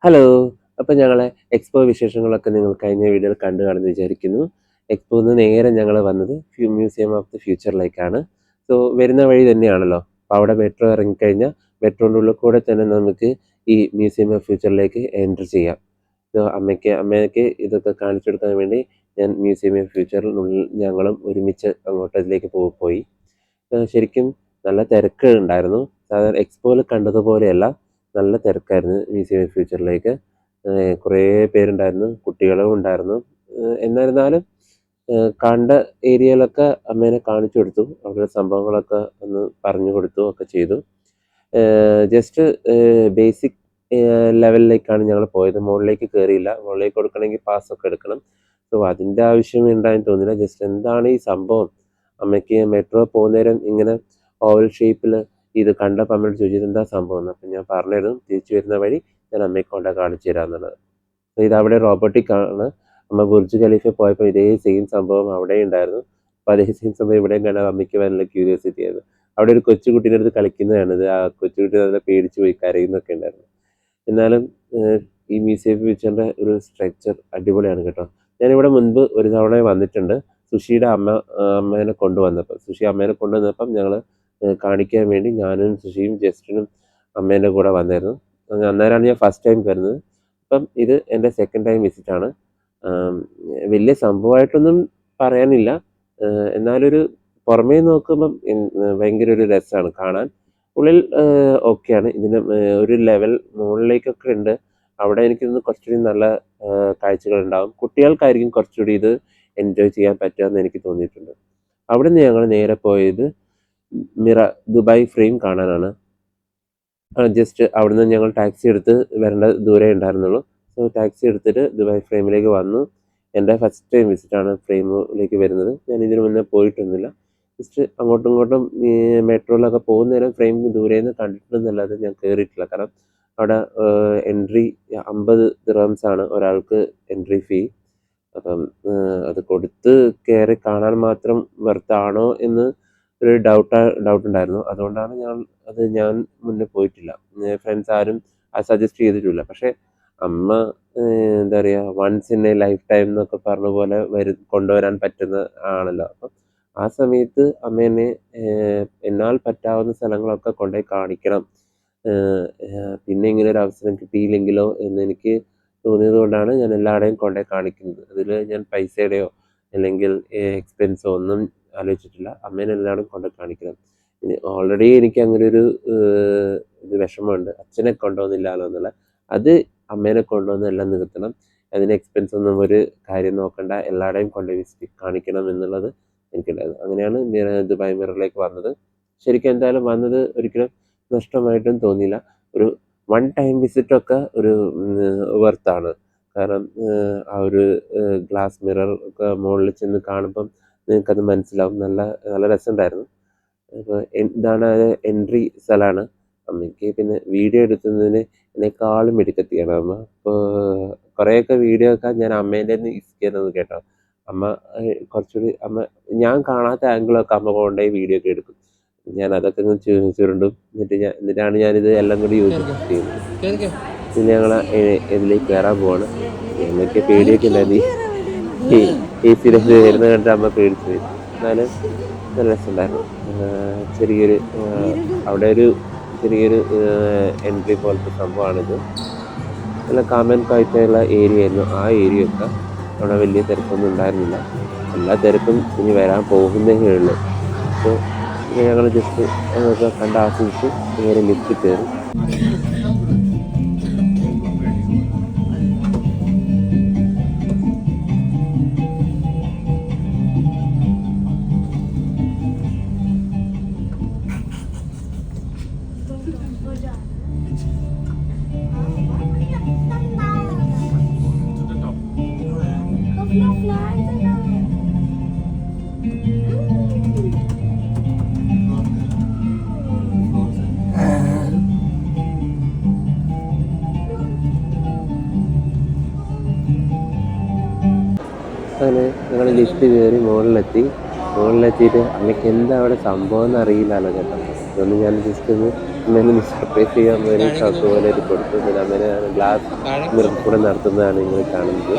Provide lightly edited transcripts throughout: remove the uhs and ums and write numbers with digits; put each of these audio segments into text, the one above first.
Hello. അപ്പം ഞങ്ങളെ expo വിശേഷങ്ങളൊക്കെ നിങ്ങൾ കഴിഞ്ഞ വീഡിയോയിൽ കണ്ടു കാണുമെന്ന് വിചാരിക്കുന്നു. എക്സ്പോന്ന് നേരെ ഞങ്ങൾ വന്നത് മ്യൂസിയം ഓഫ് ദി ഫ്യൂച്ചറിലേക്കാണ്. സോ വരുന്ന വഴി തന്നെയാണല്ലോ. അപ്പോൾ അവിടെ മെട്രോ ഇറങ്ങിക്കഴിഞ്ഞാൽ മെട്രോൻ്റെ ഉള്ളിൽ കൂടെ തന്നെ നമുക്ക് ഈ മ്യൂസിയം ഓഫ് ഫ്യൂച്ചറിലേക്ക് എൻട്രി ചെയ്യാം. സോ അമ്മയ്ക്ക് ഇതൊക്കെ കാണിച്ചു കൊടുക്കാൻ വേണ്ടി ഞാൻ മ്യൂസിയം ഓഫ് ഫ്യൂച്ചറിനുള്ളിൽ ഞങ്ങളും ഒരുമിച്ച് അങ്ങോട്ടതിലേക്ക് പോയി. ശരിക്കും നല്ല തിരക്ക് ഉണ്ടായിരുന്നു. സാധാരണ എക്സ്പോയിൽ കണ്ടതുപോലെയല്ല, നല്ല തിരക്കായിരുന്നു മ്യൂസിയം ഓഫ് ഫ്യൂച്ചറിലേക്ക്. കുറേ പേരുണ്ടായിരുന്നു, കുട്ടികളും ഉണ്ടായിരുന്നു. എന്നിരുന്നാലും കണ്ട ഏരിയയിലൊക്കെ അമ്മേനെ കാണിച്ചു കൊടുത്തു, അവരുടെ സംഭവങ്ങളൊക്കെ ഒന്ന് പറഞ്ഞു കൊടുത്തു ഒക്കെ ചെയ്തു. ജസ്റ്റ് ബേസിക് ലെവലിലേക്കാണ് ഞങ്ങൾ പോയത്. മുകളിലേക്ക് കയറിയില്ല. മുകളിലേക്ക് കൊടുക്കണമെങ്കിൽ പാസ്സൊക്കെ എടുക്കണം. സോ അതിൻ്റെ ആവശ്യം ഉണ്ടായെന്ന് തോന്നില്ല. ജസ്റ്റ് എന്താണ് ഈ സംഭവം, അമ്മയ്ക്ക് മെട്രോ പോകുന്നേരം ഇങ്ങനെ ഓവൽ ഷേപ്പിൽ ഇത് കണ്ടപ്പോൾ അമ്മയോട് ചോദിച്ചത് എന്താ സംഭവം എന്ന്. അപ്പം ഞാൻ പറഞ്ഞിരുന്നു തിരിച്ചു വരുന്ന വഴി ഞാൻ അമ്മയെ കൊണ്ട് കാണിച്ചു തരാമെന്നുള്ളത്. ഇതവിടെ റോബോട്ടിക് ആണ്. അമ്മ ബുർജ് ഖലീഫ പോയപ്പോൾ ഇതേ സെയിം സംഭവം അവിടെ ഉണ്ടായിരുന്നു. അപ്പോൾ അതേ സെയിം സംഭവം ഇവിടെയും കാണാൻ അമ്മയ്ക്ക് നല്ല ക്യൂരിയോസിറ്റി ആയിരുന്നു. അവിടെ ഒരു കൊച്ചുകുട്ടീൻ്റെ അടുത്ത് കളിക്കുന്നതാണിത്. ആ കൊച്ചുകുട്ടി നല്ല പേടിച്ച് പോയി കരയുന്നൊക്കെ ഉണ്ടായിരുന്നു. എന്നാലും ഈ മ്യൂസിയം ഫ്യൂച്ചറിൻ്റെ ഒരു സ്ട്രക്ചർ അടിപൊളിയാണ് കേട്ടോ. ഞാനിവിടെ മുൻപ് ഒരു തവണ വന്നിട്ടുണ്ട്. സുഷിയുടെ അമ്മേനെ കൊണ്ടുവന്നപ്പം ഞങ്ങൾ കാണിക്കാൻ വേണ്ടി ഞാനും സുഷിയും ജസ്റ്റിനും അമ്മേൻ്റെ കൂടെ വന്നായിരുന്നു. അന്നേരമാണ് ഞാൻ ഫസ്റ്റ് ടൈം വരുന്നത്. അപ്പം ഇത് എൻ്റെ സെക്കൻഡ് ടൈം വിസിറ്റാണ്. വലിയ സംഭവമായിട്ടൊന്നും പറയാനില്ല. എന്നാലൊരു പുറമേ നോക്കുമ്പം ഭയങ്കര ഒരു രസമാണ് കാണാൻ. ഉള്ളിൽ ഓക്കെയാണ്. ഇതിന് ഒരു ലെവൽ മുകളിലേക്കൊക്കെ ഉണ്ട്. അവിടെ എനിക്കിന്ന് കുറച്ചുകൂടി നല്ല കാഴ്ചകളുണ്ടാവും. കുട്ടികൾക്കായിരിക്കും കുറച്ചുകൂടി ഇത് എൻജോയ് ചെയ്യാൻ പറ്റുമെന്ന് എനിക്ക് തോന്നിയിട്ടുണ്ട്. അവിടെ നിന്ന് ഞങ്ങൾ നേരെ പോയത് ദുബായ് ഫ്രെയിം കാണാനാണ്. ജസ്റ്റ് അവിടുന്ന് ഞങ്ങൾ ടാക്സി എടുത്ത് വരേണ്ട ദൂരേ ഉണ്ടായിരുന്നുള്ളൂ. സോ ടാക്സി എടുത്തിട്ട് ദുബായ് ഫ്രെയിമിലേക്ക് വന്നു. എൻ്റെ ഫസ്റ്റ് ടൈം വിസിറ്റാണ് ഫ്രെയിമിലേക്ക് വരുന്നത്. ഞാൻ ഇതിനു മുന്നേ പോയിട്ടൊന്നുമില്ല. ജസ്റ്റ് അങ്ങോട്ടും ഇങ്ങോട്ടും ഈ മെട്രോയിലൊക്കെ പോകുന്നേരം ഫ്രെയിം ദൂരെ നിന്ന് കണ്ടിട്ടുണ്ടെന്നല്ലാതെ ഞാൻ കയറിയിട്ടില്ല. കാരണം അവിടെ എൻട്രി 50 ദിർഹംസാണ് ഒരാൾക്ക് എൻട്രി ഫീ. അപ്പം അത് കൊടുത്ത് കയറി കാണാൻ മാത്രം വെർത്താണോ എന്ന് ഒരു ഡൗട്ട് ഉണ്ടായിരുന്നു. അതുകൊണ്ടാണ് ഞാൻ മുന്നേ പോയിട്ടില്ല. ഫ്രണ്ട്സ് ആരും അത് സജസ്റ്റ് ചെയ്തിട്ടില്ല. പക്ഷേ അമ്മ എന്താ പറയുക, once in a lifetime എന്നൊക്കെ പറഞ്ഞ പോലെ കൊണ്ടുവരാൻ പറ്റുന്ന ആണല്ലോ. അപ്പം ആ സമയത്ത് അമ്മേനെ എന്നാൽ പറ്റാവുന്ന സ്ഥലങ്ങളൊക്കെ കൊണ്ടുപോയി കാണിക്കണം. പിന്നെ ഇങ്ങനെ ഒരു അവസരം കിട്ടിയില്ലെങ്കിലോ എന്നെനിക്ക് തോന്നിയത് കൊണ്ടാണ് ഞാൻ എല്ലാവരുടെയും കൊണ്ടുപോയി കാണിക്കുന്നത്. അതിൽ ഞാൻ പൈസയുടെയോ അല്ലെങ്കിൽ എക്സ്പെൻസോ ഒന്നും ആലോചിച്ചിട്ടില്ല. അമ്മേനെ എല്ലാവരും കൊണ്ടുപോയി കാണിക്കണം. ഓൾറെഡി എനിക്ക് അങ്ങനെ ഒരു വിഷമമുണ്ട്, അച്ഛനെ കൊണ്ടുപോകുന്നില്ലല്ലോ എന്നുള്ള. അത് അമ്മേനെ കൊണ്ടുവന്ന് എല്ലാം നിർത്തണം. അതിന് എക്സ്പെൻസ് ഒന്നും ഒരു കാര്യം നോക്കണ്ട, എല്ലാവരുടെയും കൊണ്ടുപോയി കാണിക്കണം എന്നുള്ളത് എനിക്കുണ്ടായിരുന്നു. അങ്ങനെയാണ് ദുബായ് മിററിലേക്ക് വന്നത്. ശരിക്കും എന്തായാലും വന്നത് ഒരിക്കലും നഷ്ടമായിട്ടും തോന്നിയില്ല. ഒരു വൺ ടൈം വിസിറ്റൊക്കെ ഒരു വെർത്താണ്. കാരണം ആ ഒരു ഗ്ലാസ് മിറർ ഒക്കെ മുകളിൽ ചെന്ന് കാണുമ്പം നിങ്ങൾക്കത് മനസ്സിലാവും. നല്ല നല്ല രസമുണ്ടായിരുന്നു. അപ്പോൾ ഇതാണ് എൻട്രി സ്ഥലമാണ്. അമ്മയ്ക്ക് പിന്നെ വീഡിയോ എടുക്കുന്നതിന് എന്നെക്കാളും മിടുക്കത്തിയാണ് അമ്മ. അപ്പോൾ കുറേയൊക്കെ വീഡിയോ ഒക്കെ ഞാൻ അമ്മേൻ്റെ നിന്ന് ചെയ്യുന്നത് കേട്ടോ. അമ്മ കുറച്ചുകൂടി ഞാൻ കാണാത്ത ആംഗിളൊക്കെ അമ്മ കൊണ്ടുപോയി വീഡിയോ ഒക്കെ എടുക്കും. ഞാൻ അതൊക്കെ ചുരുണ്ടും. എന്നിട്ടാണ് ഞാനിത് എല്ലാം കൂടി ചെയ്യുന്നത്. പിന്നെ ഞങ്ങൾ ഇതിലേക്ക് കയറാൻ പോവാണ്. ഞങ്ങൾക്ക് പേടിയൊക്കെ ഉണ്ടായിരുന്നു. ഈ സിനിമ വരുന്നത് കണ്ടിട്ട് അമ്മ പേടിച്ചു പോയി. എന്നാലും നല്ല രസമുണ്ടായിരുന്നു. ചെറിയൊരു അവിടെ ഒരു ചെറിയൊരു എൻട്രി പോലത്തെ സംഭവമാണിത്. നല്ല കാമൻ കാഴ്ചയുള്ള ഏരിയ ആയിരുന്നു. ആ ഏരിയയൊക്കെ അവിടെ വലിയ തിരക്കൊന്നും ഉണ്ടായിരുന്നില്ല. എല്ലാ തിരക്കും ഇനി വരാൻ പോകുന്നേ ഉള്ളൂ. അപ്പോൾ ഞങ്ങൾ ജസ്റ്റ് അതൊക്കെ കണ്ട് ആസ്വദിച്ച് നേരെ ലിഫ്റ്റ് കയറി. അങ്ങനെ ഞങ്ങൾ ലിഫ്റ്റ് കയറി മുകളിലെത്തിയിട്ട് അമ്മയ്ക്ക് എന്താ അവിടെ സംഭവം എന്ന് അറിയില്ലല്ലോ കേട്ടോ. അതുകൊണ്ട് ഞാൻ ജസ്റ്റ് ഒന്ന് അമ്മേനെ ഒന്ന് സർപ്രൈസ് ചെയ്യാൻ അമ്മേനെ ഷോക്ക് പോലെ ഒരു കൊടുത്തു. പിന്നെ അമ്മേനെ ഗ്ലാസ് മിറർ കൂടെ നടത്തുന്നതാണ് നിങ്ങൾ കാണുന്നത്.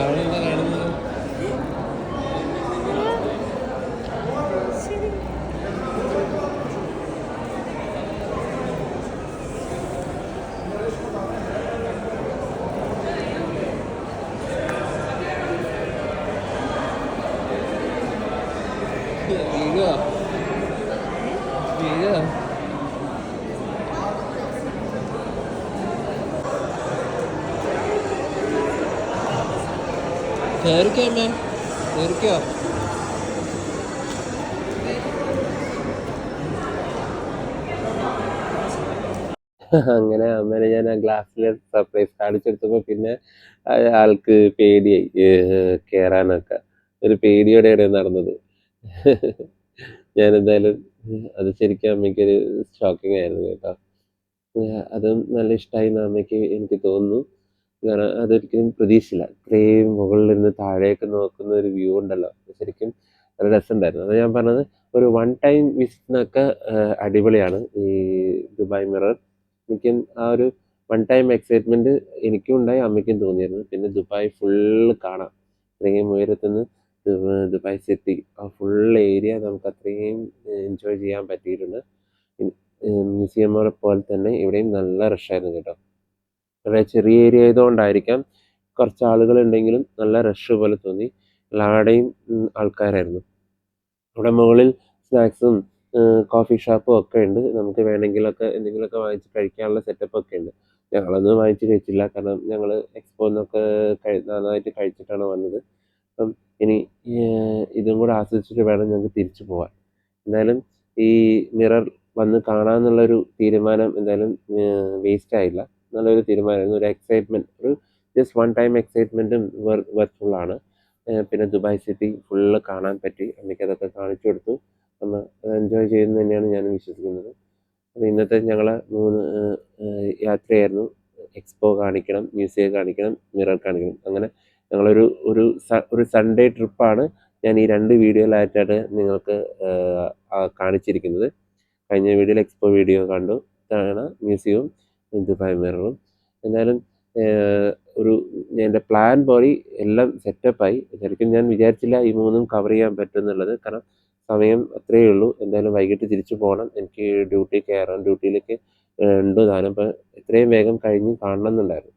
അങ്ങനെ അമ്മേനെ ഞാൻ ആ ഗ്ലാസ്സിൽ സർപ്രൈസ് കാണിച്ചെടുത്തപ്പോൾ പിന്നെ ആൾക്ക് പേടിയായി കയറാനൊക്കെ. ഒരു പേടിയോടെയാണ് നടന്നത്. ഞാനെന്തായാലും അത് ശരിക്കും അമ്മയ്ക്കൊരു ഷോക്കിംഗ് ആയിരുന്നു കേട്ടോ. അതും നല്ല ഇഷ്ടമായി എന്ന് അമ്മയ്ക്ക് എനിക്ക് തോന്നുന്നു. കാരണം അതൊരിക്കലും പ്രതീക്ഷിച്ചില്ല. ഇത്രയും മുകളിൽ നിന്ന് താഴേക്ക് നോക്കുന്ന ഒരു വ്യൂ ഉണ്ടല്ലോ, ശരിക്കും നല്ല രസമുണ്ടായിരുന്നു. അത് ഞാൻ പറഞ്ഞത്, ഒരു വൺ ടൈം വിസിറ്റിനൊക്കെ അടിപൊളിയാണ് ഈ ദുബായ് മിറർ. എനിക്കും ആ ഒരു വൺ ടൈം എക്സൈറ്റ്മെൻറ്റ് എനിക്കും ഉണ്ടായി, അമ്മയ്ക്കും തോന്നിയിരുന്നു. പിന്നെ ദുബായ് ഫുള്ള് കാണാം. ഇത്രയും ഉയരത്തുനിന്ന് ദുബായ് സിറ്റി ആ ഫുൾ ഏരിയ നമുക്ക് അത്രയും എൻജോയ് ചെയ്യാൻ പറ്റിയിട്ടുണ്ട്. മ്യൂസിയം പോലെ തന്നെ ഇവിടെയും നല്ല റഷായിരുന്നു കേട്ടോ. വളരെ ചെറിയ ഏരിയ ആയതുകൊണ്ടായിരിക്കാം കുറച്ച് ആളുകളുണ്ടെങ്കിലും നല്ല റഷ് പോലെ തോന്നി. എല്ലാവരുടെയും ആൾക്കാരായിരുന്നു. ഇവിടെ മുകളിൽ സ്നാക്സും കോഫി ഷോപ്പും ഒക്കെ ഉണ്ട്. നമുക്ക് വേണമെങ്കിലൊക്കെ എന്തെങ്കിലുമൊക്കെ വാങ്ങിച്ച് കഴിക്കാനുള്ള സെറ്റപ്പ് ഒക്കെ ഉണ്ട്. ഞങ്ങളൊന്നും വാങ്ങിച്ച് കഴിച്ചില്ല, കാരണം ഞങ്ങൾ എക്സ്പോന്നൊക്കെ നന്നായിട്ട് കഴിച്ചിട്ടാണ് വന്നത്. അപ്പം ഇനി ഇതും കൂടെ ആസ്വദിച്ചിട്ട് വേണം ഞങ്ങൾക്ക് തിരിച്ചു പോകാൻ. എന്തായാലും ഈ മിറർ വന്ന് കാണാമെന്നുള്ളൊരു തീരുമാനം എന്തായാലും വേസ്റ്റ് ആയില്ല. നല്ലൊരു തീരുമാനമായിരുന്നു. ഒരു എക്സൈറ്റ്മെൻറ്റ്, ഒരു ജസ്റ്റ് വൺ ടൈം എക്സൈറ്റ്മെൻറ്റും വർത്തുള്ളതാണ്. പിന്നെ ദുബായ് സിറ്റി ഫുള്ള് കാണാൻ പറ്റി. അമ്മയ്ക്കതൊക്കെ കാണിച്ചു കൊടുത്തു. അമ്മ അത് എൻജോയ് ചെയ്യുന്നു തന്നെയാണ് ഞാനും വിശ്വസിക്കുന്നത്. അപ്പോൾ ഇന്നത്തെ ഞങ്ങളെ 3 യാത്രയായിരുന്നു. എക്സ്പോ കാണിക്കണം, മ്യൂസിയം കാണിക്കണം, മിറർ കാണിക്കണം. അങ്ങനെ ഞങ്ങളൊരു ഒരു സൺഡേ ട്രിപ്പാണ് ഞാൻ ഈ 2 വീഡിയോയിലായിട്ടാണ് നിങ്ങൾക്ക് കാണിച്ചിരിക്കുന്നത്. കഴിഞ്ഞ വീഡിയോയിൽ എക്സ്പോ വീഡിയോ കണ്ടു, ഇതാണ് മ്യൂസിയവും ദുബായ് മിററും. എന്തായാലും ഒരു എൻ്റെ പ്ലാൻ പോലെ എല്ലാം സെറ്റപ്പായി. ശരിക്കും ഞാൻ വിചാരിച്ചില്ല ഈ 3ഉം കവർ ചെയ്യാൻ പറ്റുമെന്നുള്ളത്. കാരണം സമയം അത്രയേ ഉള്ളൂ. എന്തായാലും വൈകിട്ട് തിരിച്ചു പോകണം. എനിക്ക് ഡ്യൂട്ടിയിലേക്ക് ഉണ്ട് താനും. അപ്പോൾ എത്രയും വേഗം കഴിഞ്ഞ് കാണണം എന്നുണ്ടായിരുന്നു.